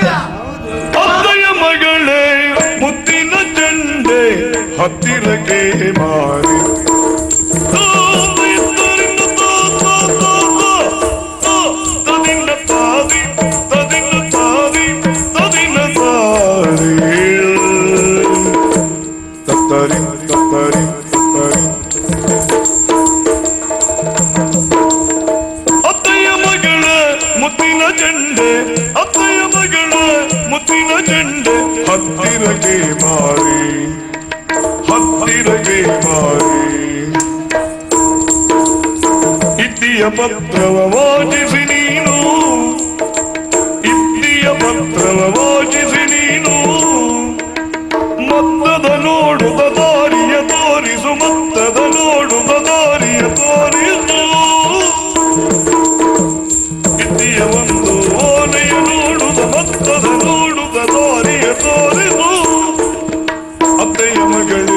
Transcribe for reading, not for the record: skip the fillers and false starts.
ಅತ್ತೆಯ ಮಗಳೇ ಮುತ್ತಿನ ಚೆಂಡೆ ಹತ್ತಿರಕ್ಕೆ ಮಾರಿ ಅತ್ತೆಯ ಮಗಳ ಮುತ್ತಿನ ಚೆಂಡೆ ಅತ್ತೆಯ ಮಗಳ ಮುತ್ತಿನ ಚೆಂಡೆ ಹತ್ತಿರಗೆ ಮಾರಿ ಹತ್ತಿರಗೆ ಮಾರಿ ಇದ್ದಿಯ ಪತ್ರವ ವಾಚಿಸಿ ನೀನು ಇದ್ದಿಯ ಪತ್ರವ ವಾಚಿಸಿ ನೀನು ಮತ್ತದ ನೋಡುವ ದಾರಿಯ ತೋರಿಸು ಮತ್ತದ ನೋಡುವ ದಾರಿಯ ತೋರಿಸು ಇದ್ದಿಯ ಒಂದು ಓನೆಯ ನೋಡುವ ಮತ್ತದ ನೋಡುವ ದಾರಿಯ ತೋರಿಸು ಅತ್ತೆಯ ಮಗಳು